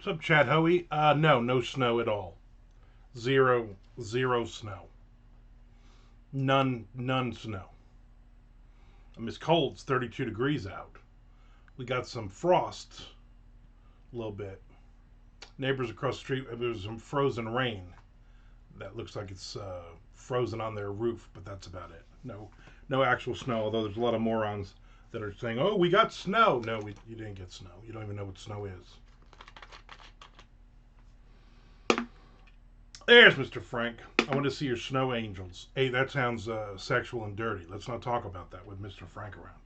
What's up, Chad Hoey? No, no snow at all. Zero, zero snow. None snow. I mean, it's cold. It's 32 degrees out. We got some frost, a little bit. Neighbors across the street, there's some frozen rain. That looks like it's frozen on their roof, but that's about it. No, no actual snow. Although there's a lot of morons that are saying, "Oh, we got snow." No, you didn't get snow. You don't even know what snow is. There's Mr. Frank. I want to see your snow angels. Hey, that sounds sexual and dirty. Let's not talk about that with Mr. Frank around.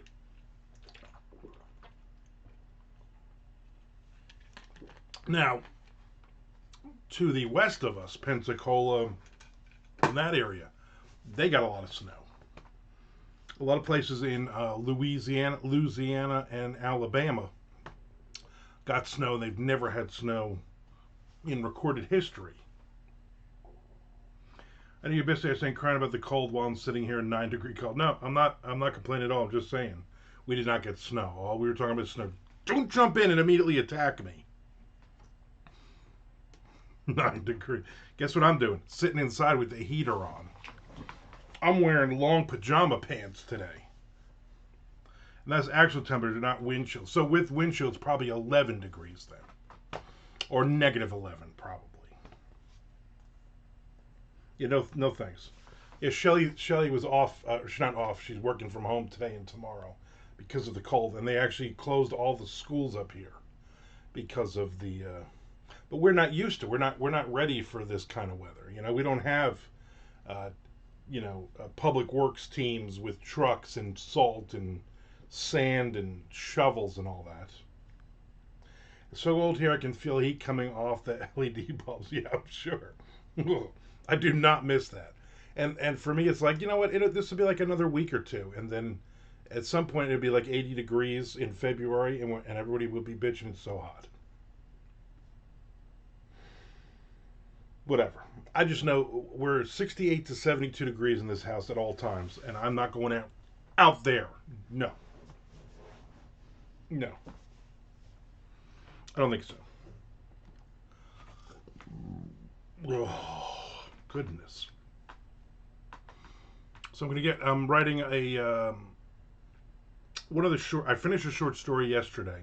Now, to the west of us, Pensacola, in that area, they got a lot of snow. A lot of places in Louisiana, and Alabama got snow. They've never had snow in recorded history. I know you're basically saying crying about the cold while I'm sitting here in 9-degree cold. No, I'm not. I'm not complaining at all. I'm just saying we did not get snow. All we were talking about is snow. Don't jump in and immediately attack me. 9 degree. Guess what I'm doing? Sitting inside with the heater on. I'm wearing long pajama pants today. And that's actual temperature, not wind chill. So with wind chill, it's probably 11 degrees then. Or negative 11, probably. Yeah, no thanks. Yeah, Shelly was off. She's not off. She's working from home today and tomorrow because of the cold. And they actually closed all the schools up here because of the. But we're not used to. We're not ready for this kind of weather. We don't have, uh, public works teams with trucks and salt and sand and shovels and all that. It's so old here, I can feel heat coming off the LED bulbs. Yeah, I'm sure. I do not miss that. And for me, it's like, you know what? This will be like another week or two, and then at some point it'll be like 80 degrees in February, and everybody will be bitching it's so hot. Whatever. I just know we're 68 to 72 degrees in this house at all times, and I'm not going out there. No, no, I don't think so. Oh, goodness. So I'm writing one of the short. I finished a short story yesterday.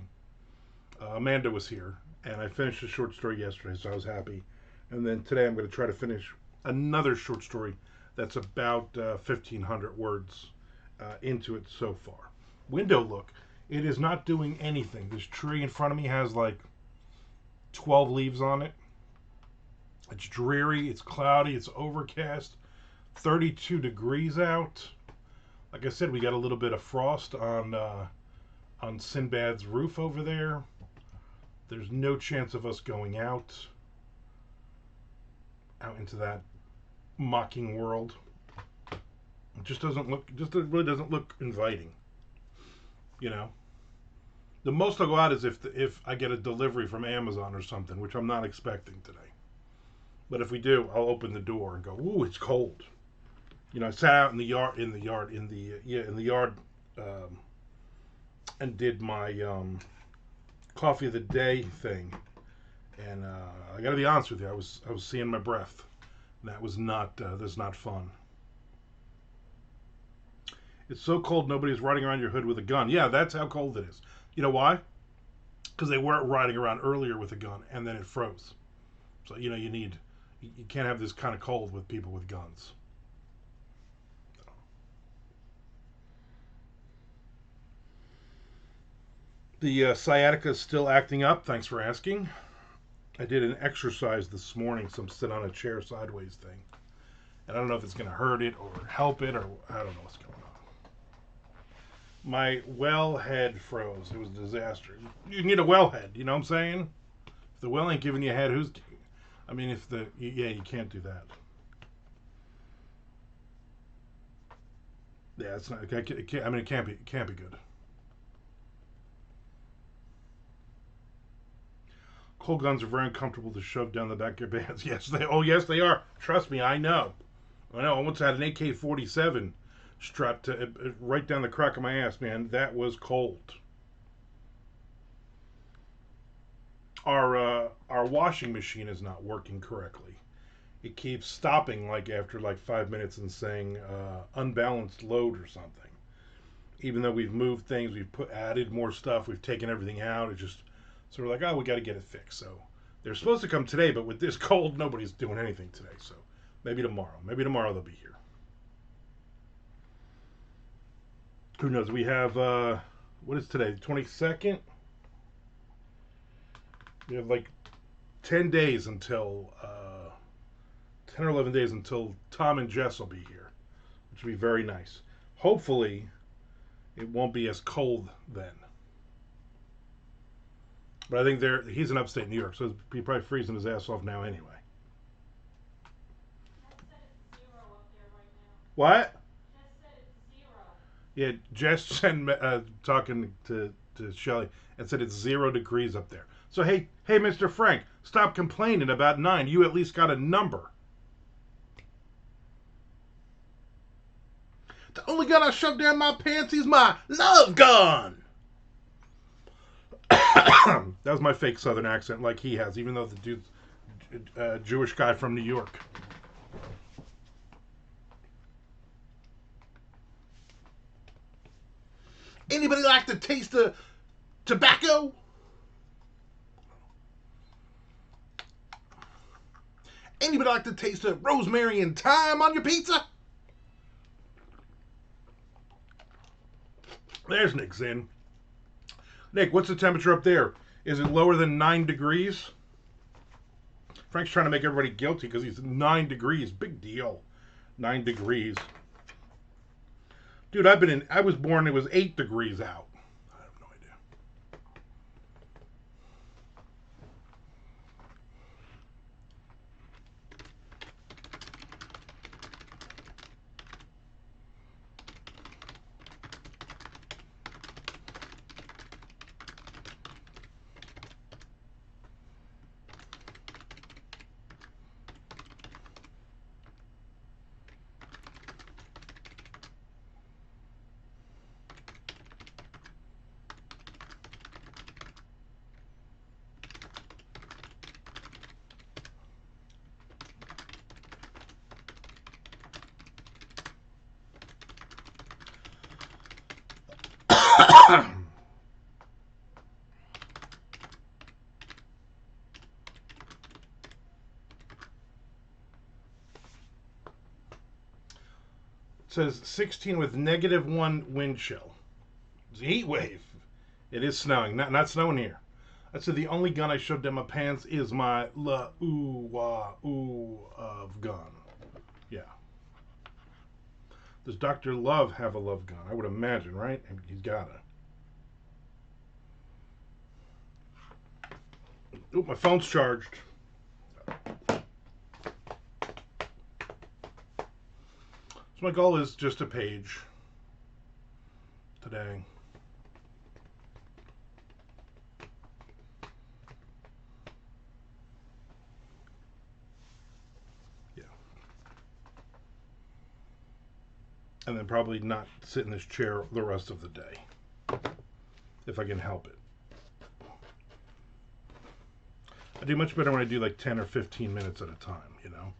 Amanda was here, and I finished a short story yesterday, so I was happy. And then today I'm going to try to finish another short story that's about 1,500 words into it so far. Window look. It is not doing anything. This tree in front of me has like 12 leaves on it. It's dreary, it's cloudy, it's overcast, 32 degrees out. Like I said, we got a little bit of frost on Sinbad's roof over there. There's no chance of us going out into that mocking world. It just doesn't look. Just it really doesn't look inviting. You know. The most I'll go out is if I get a delivery from Amazon or something, which I'm not expecting today. But if we do, I'll open the door and go, "Ooh, it's cold." I sat out in the yard, um, and did my coffee of the day thing. And I got to be honest with you, I was seeing my breath. That was not that's not fun. It's so cold nobody's riding around your hood with a gun. Yeah, that's how cold it is. You know why? Because they weren't riding around earlier with a gun, and then it froze. So you can't have this kind of cold with people with guns. The sciatica is still acting up. Thanks for asking. I did an exercise this morning, some sit on a chair sideways thing. And I don't know if it's going to hurt it or help it, or I don't know what's going on. My well head froze. It was a disaster. You need a well head, you know what I'm saying? If the well ain't giving you a head, who's. I mean, yeah, you can't do that. Yeah, it's not. I mean, it can't be good. Cold guns are very uncomfortable to shove down the back of your pants. Yes, they. Oh, yes, they are. Trust me, I know. I know. I once had an AK-47 strapped right down the crack of my ass, man. That was cold. our washing machine is not working correctly. It keeps stopping like after like 5 minutes and saying unbalanced load or something. Even though we've moved things, we've added more stuff, we've taken everything out. It just so we're like, oh, we got to get it fixed. So they're supposed to come today, but with this cold, nobody's doing anything today. So maybe tomorrow. Maybe tomorrow they'll be here. Who knows? We have what is today? 22nd. We have like 10 days until 10 or 11 days until Tom and Jess will be here, which will be very nice. Hopefully, it won't be as cold then. But I think he's in upstate New York, so he's probably freezing his ass off now anyway. What? Yeah, Jess sent talking to Shelly and said it's 0 degrees up there. So hey, Mr. Frank, stop complaining about 9. You at least got a number. The only gun I shoved down my pants is my love gun. That was my fake Southern accent, like he has, even though the dude's a Jewish guy from New York. Anybody like to taste the tobacco? Anybody like to taste the rosemary and thyme on your pizza? There's Nick's in. Nick, what's the temperature up there? Is it lower than 9 degrees? Frank's trying to make everybody guilty because he's 9 degrees. Big deal. 9 degrees. Dude, I was born, it was 8 degrees out. I have no idea. It says 16 with -1 wind chill. It's a heat wave. It is snowing. Not snowing here. I said the only gun I shoved in my pants is my la ooh wah ooh of gun. Yeah. Does Dr. Love have a love gun? I would imagine, right? He's gotta. Ooh, my phone's charged. So my goal is just a page today. Yeah. And then probably not sit in this chair the rest of the day. If I can help it. I do much better when I do like 10 or 15 minutes at a time, you know?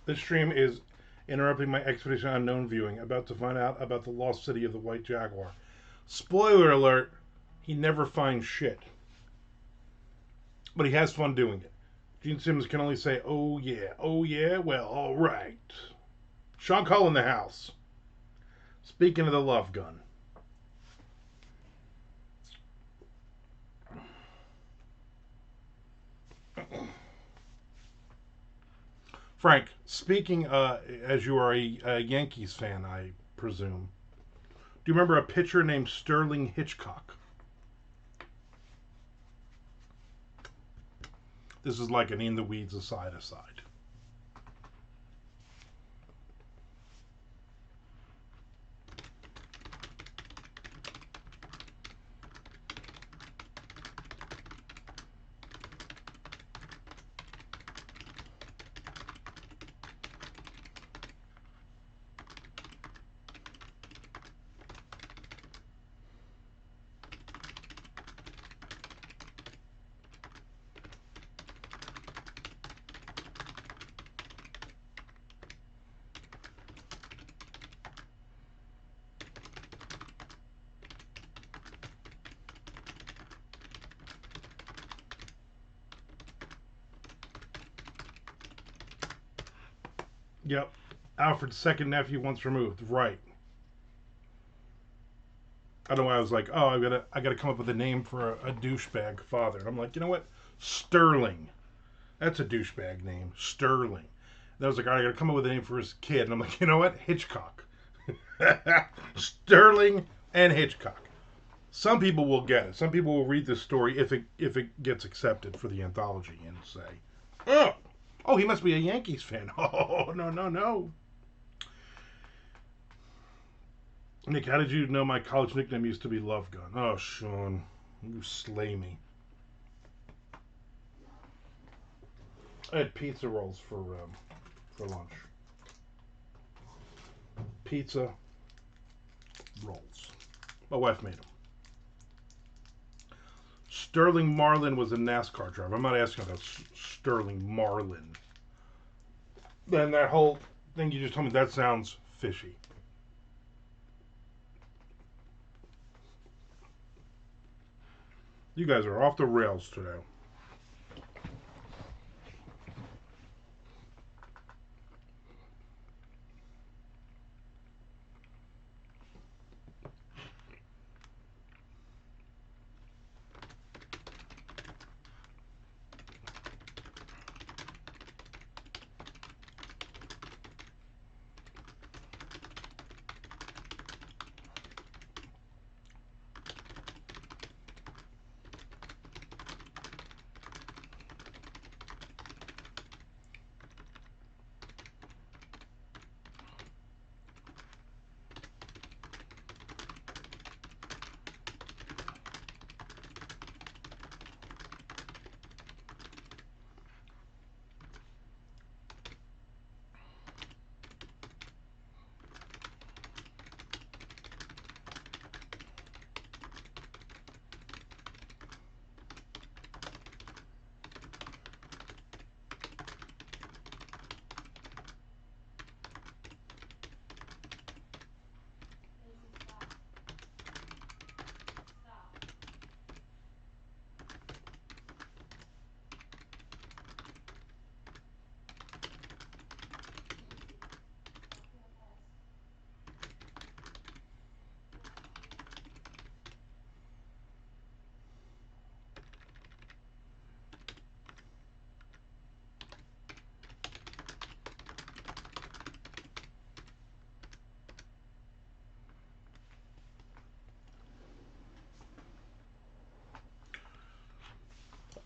This stream is interrupting my Expedition Unknown viewing, about to find out about the lost city of the White Jaguar. Spoiler alert, he never finds shit. But he has fun doing it. Gene Simmons can only say, oh yeah, well, alright. Sean Cole in the house. Speaking of the love gun. Frank, speaking, as you are a Yankees fan, I presume, do you remember a pitcher named Sterling Hitchcock? This is like an in the weeds aside. Yep. Alfred's second nephew once removed. Right. I don't know why I was like, oh, I gotta come up with a name for a douchebag father. And I'm like, you know what? Sterling. That's a douchebag name. Sterling. And I was like, all right, I gotta come up with a name for his kid. And I'm like, you know what? Hitchcock. Sterling and Hitchcock. Some people will get it. Some people will read this story if it gets accepted for the anthology and say, oh, he must be a Yankees fan. Oh, no. Nick, how did you know my college nickname used to be Love Gun? Oh, Sean, you slay me. I had pizza rolls for lunch. Pizza rolls. My wife made them. Sterling Marlin was a NASCAR driver. I'm not asking about Sterling Marlin. Then that whole thing you just told me, that sounds fishy. You guys are off the rails today.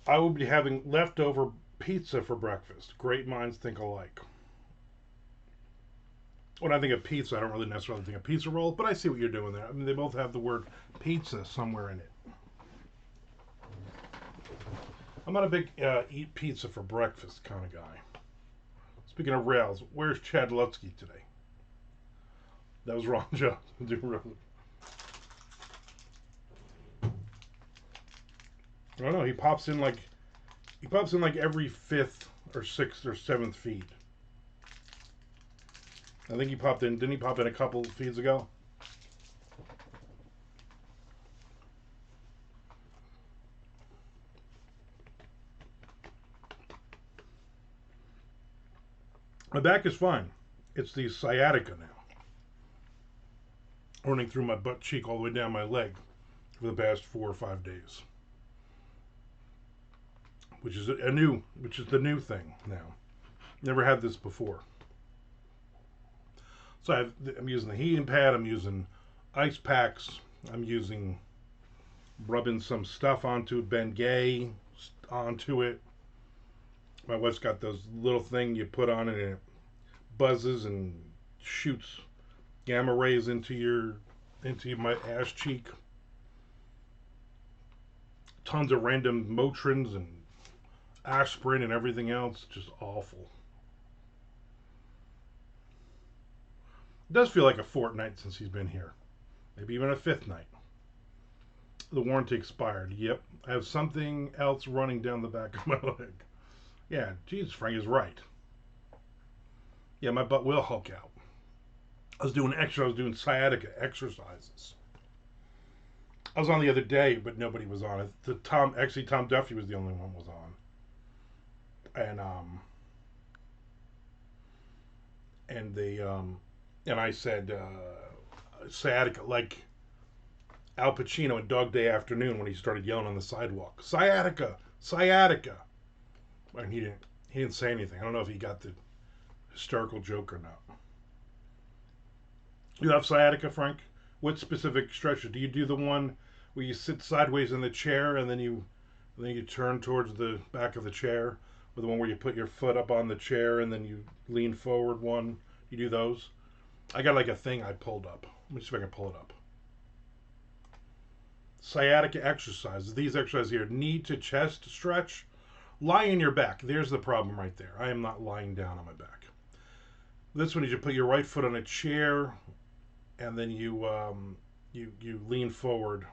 I will be having leftover pizza for breakfast. Great minds think alike. When I think of pizza, I don't really necessarily think of pizza roll, but I see what you're doing there. I mean, they both have the word pizza somewhere in it. I'm not a big eat pizza for breakfast kind of guy. Speaking of rails, where's Chad Lutsky today? That was wrong, Joe. I don't know. He pops in like every fifth or sixth or seventh feed. I think he popped in. Didn't he pop in a couple feeds ago? My back is fine. It's the sciatica now, running through my butt cheek all the way down my leg for the past 4 or 5 days, which is the new thing now. Never had this before. So I'm using the heating pad. I'm using ice packs. I'm rubbing some stuff onto it, Bengay onto it. My wife's got those little thing you put on it and it buzzes and shoots gamma rays into my ass cheek. Tons of random Motrins and aspirin and everything else. Just awful. It does feel like a fortnight since he's been here. Maybe even a fifth night. The warranty expired. Yep. I have something else running down the back of my leg. Yeah, geez, Frank is right. Yeah, my butt will hulk out. I was doing sciatica exercises. I was on the other day, but nobody was on it. Tom Duffy was the only one was on. And I said sciatica, like Al Pacino in Dog Day Afternoon when he started yelling on the sidewalk, sciatica, sciatica. And he didn't say anything. I don't know if he got the hysterical joke or not. You have sciatica, Frank? What specific stretches? Do you do the one where you sit sideways in the chair and then you turn towards the back of the chair, or the one where you put your foot up on the chair and then you lean forward one? You do those? I got like a thing I pulled up. Let me see if I can pull it up. Sciatica exercises. These exercises here. Knee to chest stretch. Lie on your back. There's the problem right there. I am not lying down on my back. This one, you put your right foot on a chair, and then you lean forward.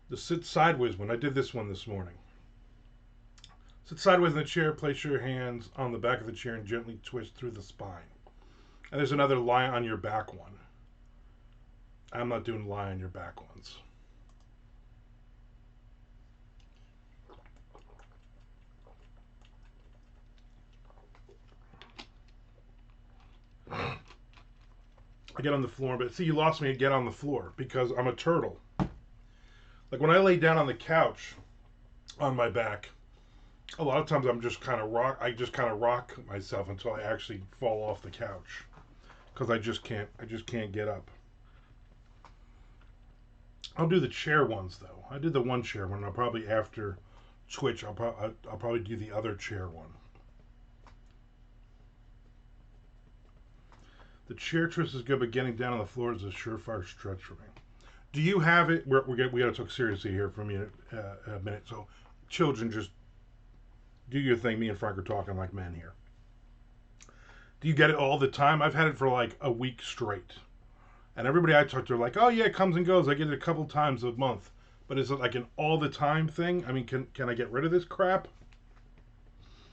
The sit sideways one. I did this one this morning. Sit sideways in the chair. Place your hands on the back of the chair and gently twist through the spine. And there's another lie on your back one. I'm not doing lie on your back ones. I get on the floor, but see, you lost me at get on the floor because I'm a turtle. Like when I lay down on the couch on my back, a lot of times I'm just kind of rock. I just kind of rock myself until I actually fall off the couch because I just can't get up. I'll do the chair ones though. I did the one chair one. I'll probably after Twitch. I'll probably do the other chair one. The chair twist is good, but getting down on the floor is a surefire stretch for me. Do you have it? We got to talk seriously here for a minute. So, children, just do your thing. Me and Frank are talking like men here. Do you get it all the time? I've had it for like a week straight, and everybody I talk to are like, "Oh yeah, it comes and goes. I get it a couple times a month." But is it like an all the time thing? I mean, can I get rid of this crap,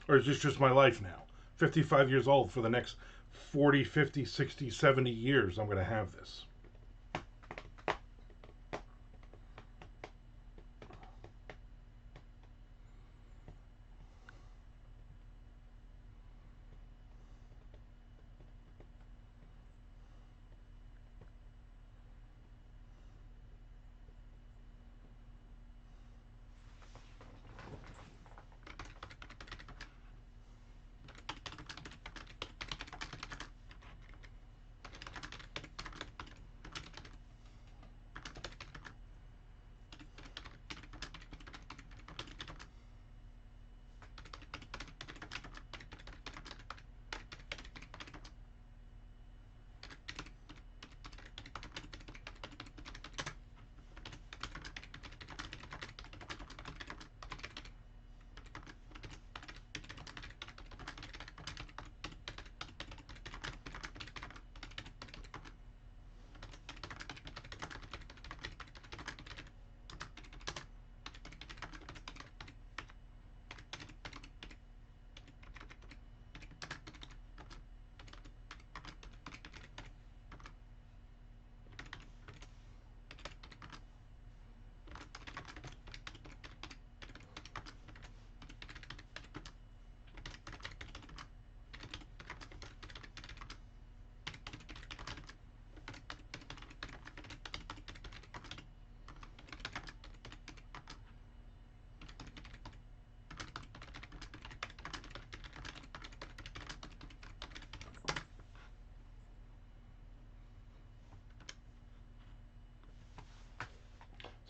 or is this just my life now? 55 years old, for the next 40, 50, 60, 70 years, I'm going to have this.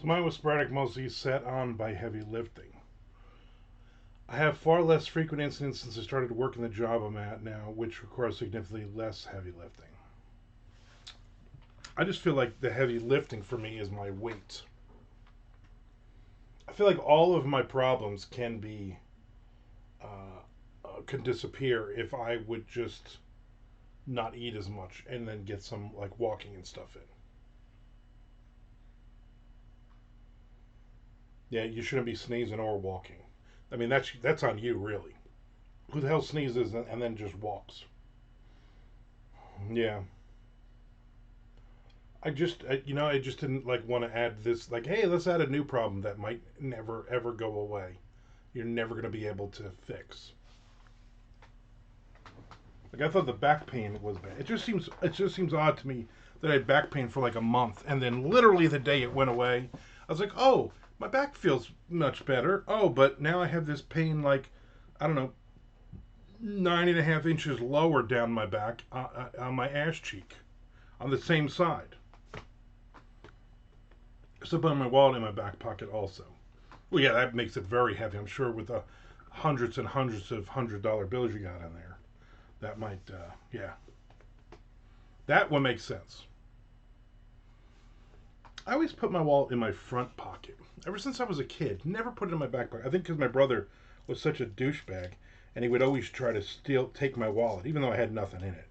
So mine was sporadic, mostly set on by heavy lifting. I have far less frequent incidents since I started working the job I'm at now, which requires significantly less heavy lifting. I just feel like the heavy lifting for me is my weight. I feel like all of my problems can disappear if I would just not eat as much and then get some like walking and stuff in. Yeah, you shouldn't be sneezing or walking. I mean, that's on you, really. Who the hell sneezes and then just walks? Yeah, I just didn't like want to add this. Like, hey, let's add a new problem that might never ever go away. You're never going to be able to fix. Like, I thought the back pain was bad. It just seems odd to me that I had back pain for like a month, and then literally the day it went away, I was like, oh, my back feels much better. Oh, but now I have this pain like, I don't know, 9.5 inches lower down my back, on my ass cheek, on the same side. Except on my wallet in my back pocket also. Well, yeah, that makes it very heavy. I'm sure with the hundreds and hundreds of $100 bills you got in there, that might, yeah, that one makes sense. I always put my wallet in my front pocket. Ever since I was a kid, never put it in my back pocket. I think because my brother was such a douchebag, and he would always try to take my wallet, even though I had nothing in it.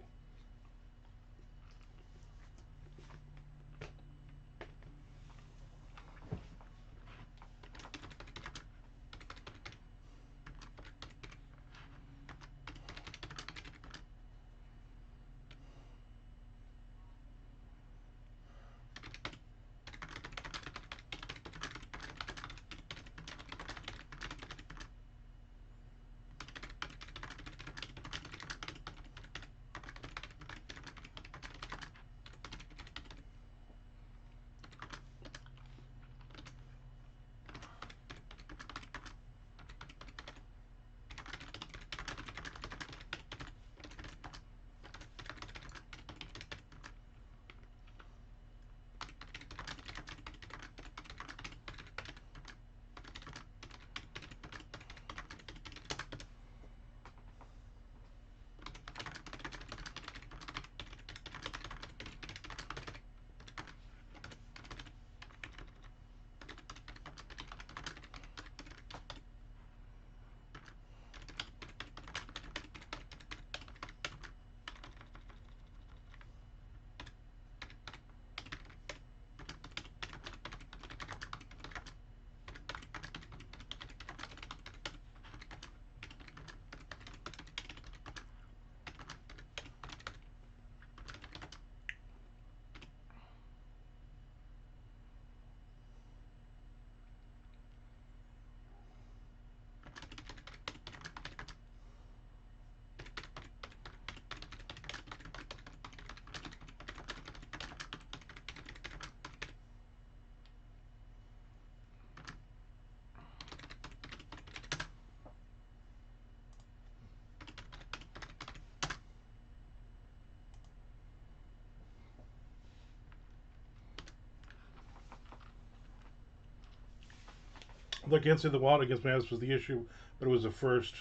Look, can't say the wallet against my ass was the issue, but it was the first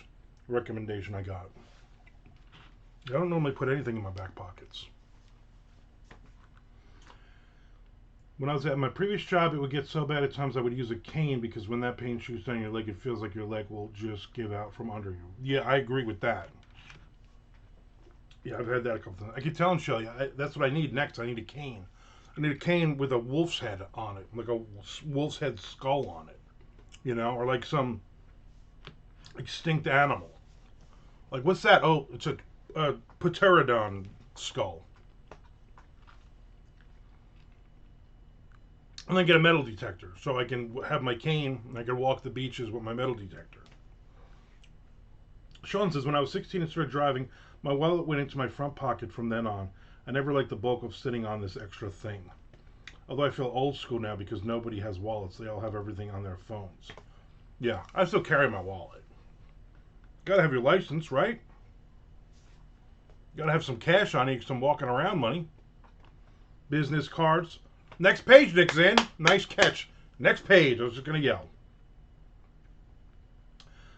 recommendation I got. I don't normally put anything in my back pockets. When I was at my previous job, it would get so bad at times I would use a cane because when that pain shoots down your leg, it feels like your leg will just give out from under you. Yeah, I agree with that. Yeah, I've had that a couple times. I keep telling Shelly, that's what I need next. I need a cane. I need a cane with a wolf's head on it, like a wolf's head skull on it, or like some extinct animal. Like, what's that? Oh, it's a pterodon skull. And then get a metal detector so I can have my cane and I can walk the beaches with my metal detector. Sean says, when I was 16 and started driving, my wallet went into my front pocket from then on. I never liked the bulk of sitting on this extra thing. Although I feel old school now because nobody has wallets. They all have everything on their phones. Yeah, I still carry my wallet. Gotta have your license, right? Gotta have some cash on you, some walking around money. Business cards. Next page, Nick's in. Nice catch. Next page. I was just gonna yell.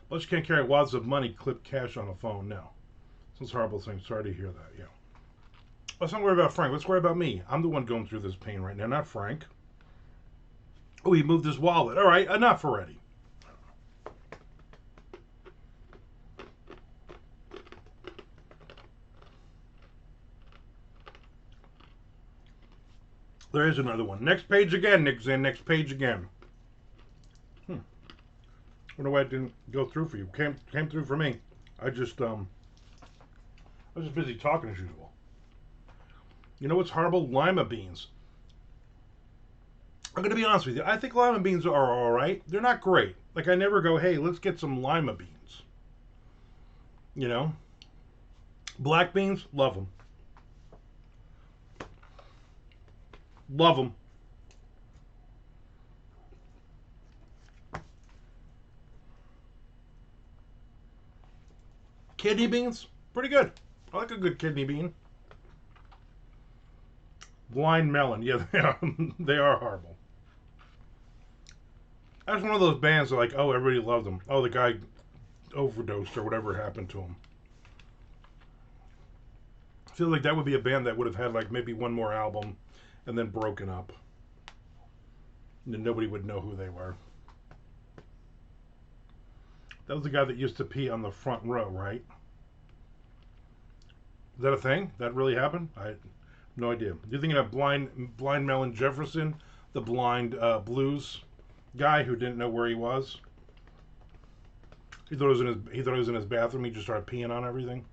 But you can't carry wads of money, clip cash on a phone. No. Sounds horrible thing. Sorry to hear that. Yeah. Let's not worry about Frank. Let's worry about me. I'm the one going through this pain right now, not Frank. Oh, he moved his wallet. All right, enough already. There is another one. Next page again, Nick Zinn. Next page again. Wonder why it didn't go through for you. Came through for me. I was just busy talking as usual. You know what's horrible? Lima beans. I'm gonna be honest with you. I think lima beans are all right. They're not great. Like I never go, hey, let's get some lima beans. You know, black beans, love them. Love them. Kidney beans, pretty good. I like a good kidney bean. Blind melon, yeah, they are, they are horrible. That's one of those bands that like, oh, everybody loved them. Oh, the guy overdosed or whatever happened to him. I feel like that would be a band that would have had like maybe one more album and then broken up. And then nobody would know who they were. That was the guy that used to pee on the front row, right? Is that a thing? That really happened? I had no idea. You're thinking of blind Melon Jefferson, the blind blues guy who didn't know where he was. He thought he was in his bathroom. He just started peeing on everything.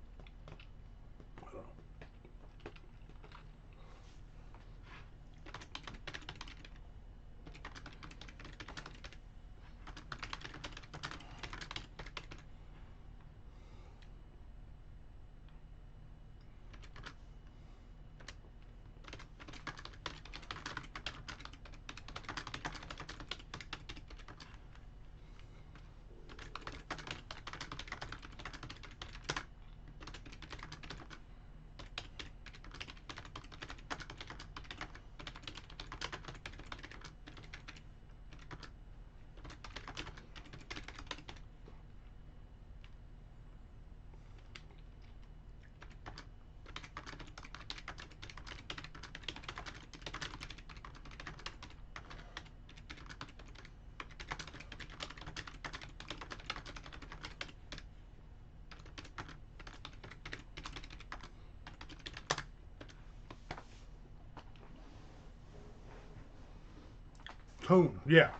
Hoon, yeah.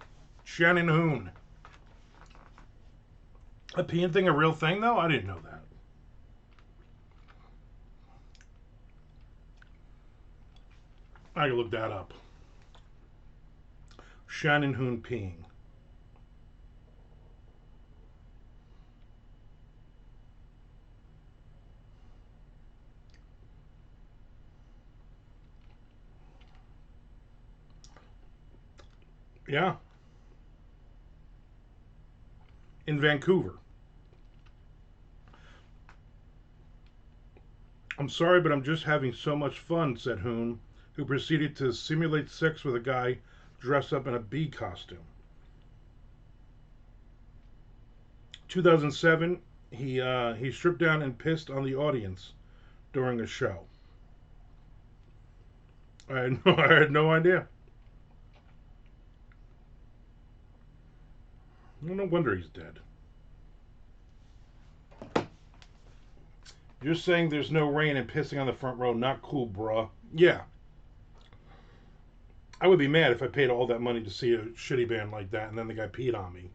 Shannon Hoon. A peeing thing a real thing, though? I didn't know that. I can look that up. Shannon Hoon peeing. Yeah. In Vancouver. I'm sorry, but I'm just having so much fun, said Hoon, who proceeded to simulate sex with a guy dressed up in a bee costume. 2007, he stripped down and pissed on the audience during a show. I had no idea. No wonder he's dead. You're saying there's no rain and pissing on the front row. Not cool, bruh. Yeah. I would be mad if I paid all that money to see a shitty band like that and then the guy peed on me.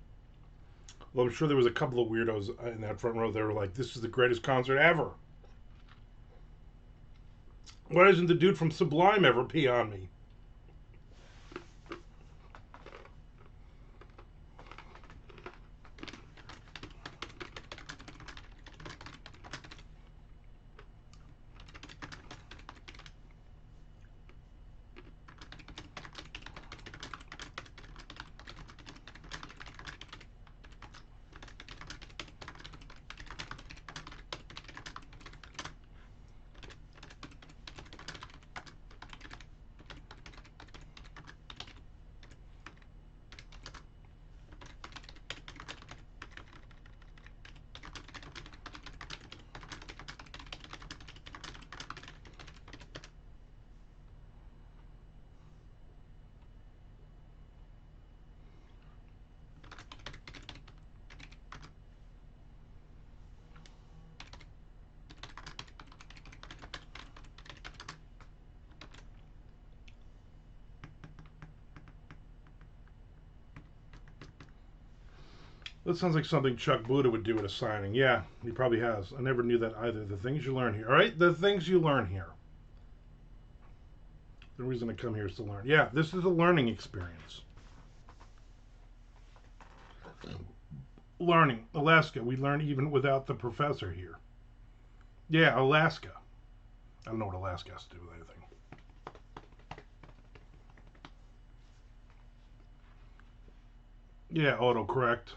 Well, I'm sure there was a couple of weirdos in that front row that were like, this is the greatest concert ever. Why doesn't the dude from Sublime ever pee on me? That sounds like something Chuck Buda would do at a signing. Yeah, he probably has. I never knew that either. The things you learn here. All right, the things you learn here. The reason I come here is to learn. Yeah, this is a learning experience. Learning. Alaska. We learn even without the professor here. Yeah, Alaska. I don't know what Alaska has to do with anything. Yeah, autocorrect.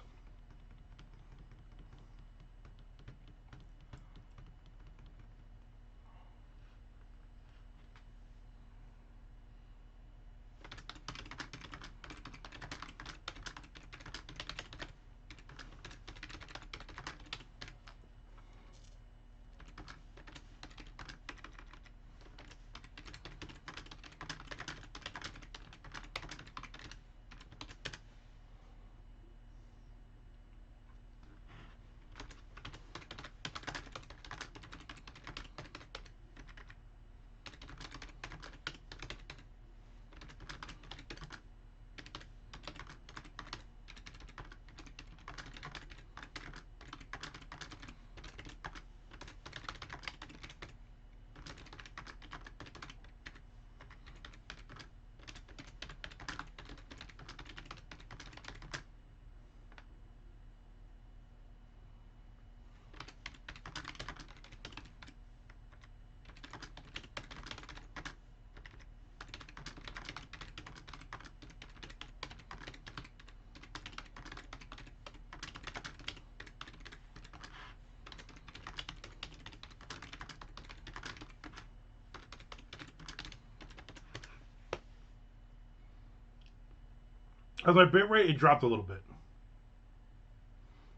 As my bit rate, it dropped a little bit.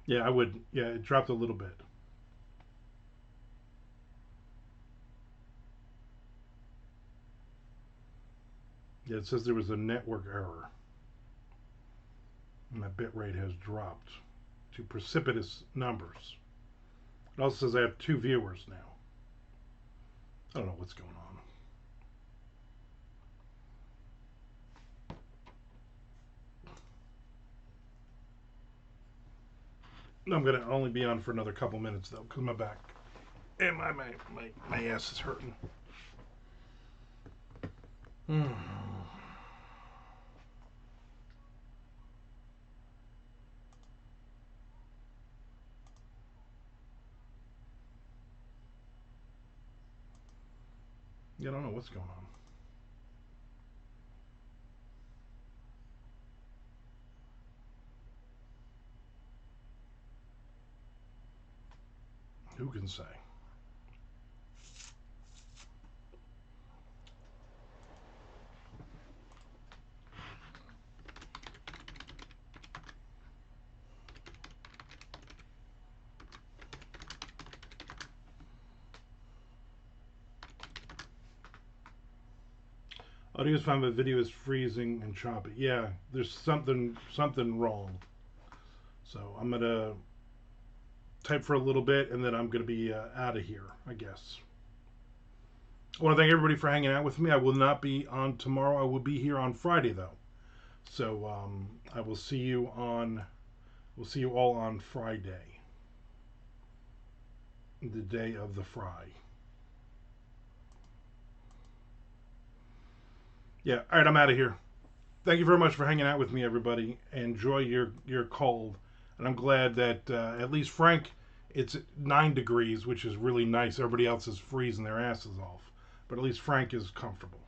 Yeah, I would. Yeah, it dropped a little bit. Yeah, it says there was a network error. And my bit rate has dropped to precipitous numbers. It also says I have 2 viewers now. I don't know what's going on. I'm gonna only be on for another couple minutes though, because my back and my ass is hurting. Mm. Yeah, I don't know what's going on. Who can say? Audio is fine, but video is freezing and choppy. Yeah, there's something wrong. So I'm gonna type for a little bit, and then I'm gonna be out of here, I guess. I want to thank everybody for hanging out with me. I will not be on tomorrow. I will be here on Friday though. So I will see you on. We'll see you all on Friday, the day of the fry. Yeah. All right. I'm out of here. Thank you very much for hanging out with me, everybody. Enjoy your cold, and I'm glad that at least Frank, it's 9 degrees, which is really nice. Everybody else is freezing their asses off, but at least Frank is comfortable.